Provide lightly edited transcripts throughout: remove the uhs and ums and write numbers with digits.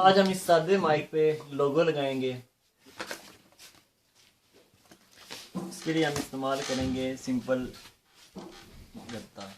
आज हम इस सादे माइक पे लोगो लगाएंगे। इसके लिए हम इस्तेमाल करेंगे सिंपल गत्ता।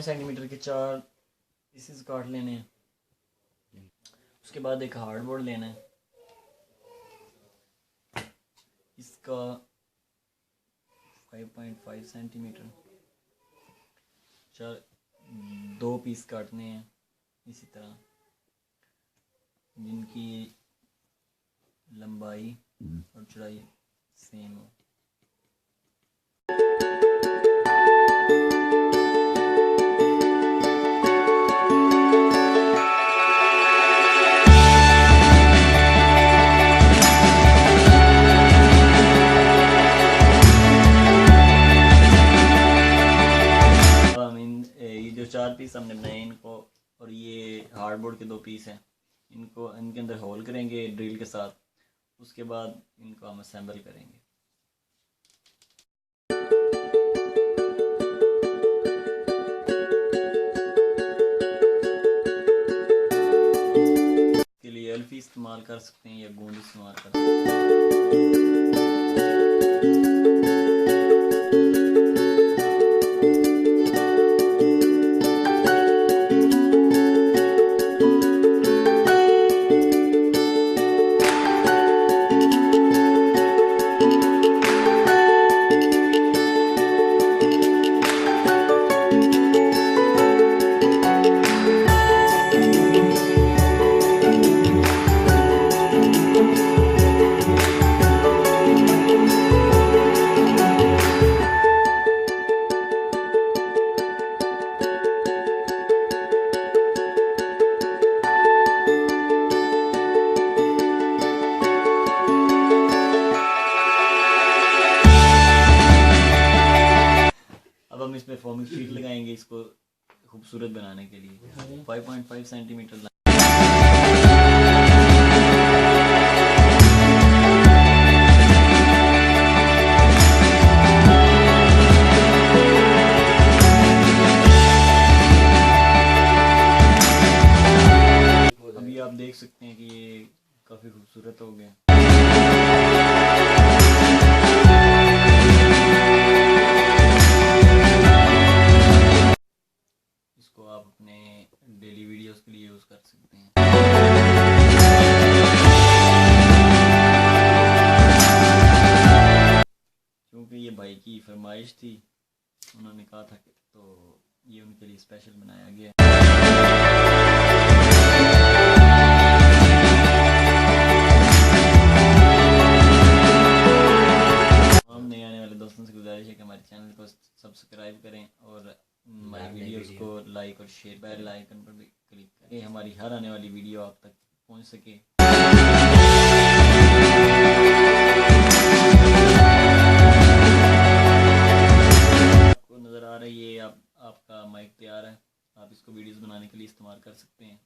सेंटीमीटर के 4 पीसेस काट लेने हैं। उसके बाद एक हार्डबोर्ड लेना है, इसका 5.5 सेंटीमीटर 2 पीस काटने हैं इसी तरह, जिनकी लंबाई और चौड़ाई सेम हो। जो 4 पीस हमने बनाए इनको, और ये हार्डबोर्ड के 2 पीस हैं, इनको इनके अंदर होल करेंगे ड्रिल के साथ। उसके बाद इनको हम असेंबल करेंगे। इसके लिए अल्फी इस्तेमाल कर सकते हैं या गोंद इस्तेमाल कर सकते हैं। हम इसमें फॉर्मिंग शीट लगाएंगे इसको खूबसूरत बनाने के लिए। 5.5 सेंटीमीटर अभी आप देख सकते हैं कि ये काफ़ी खूबसूरत हो गया। इसको आप अपने डेली वीडियोस के लिए यूज़ कर सकते हैं। क्योंकि ये भाई की फरमाइश थी, उन्होंने कहा था कि तो ये उनके लिए स्पेशल बनाया गया है। हम नए आने वाले दोस्तों से गुजारिश है कि हमारे चैनल को सब्सक्राइब करें और हमारी वीडियोस को लाइक और शेयर, बेल आइकन पर भी क्लिक करें, हमारी हर आने वाली वीडियो आप तक पहुंच सके। आपको नज़र आ रही है आपका माइक तैयार है, आप इसको वीडियोस बनाने के लिए इस्तेमाल कर सकते हैं।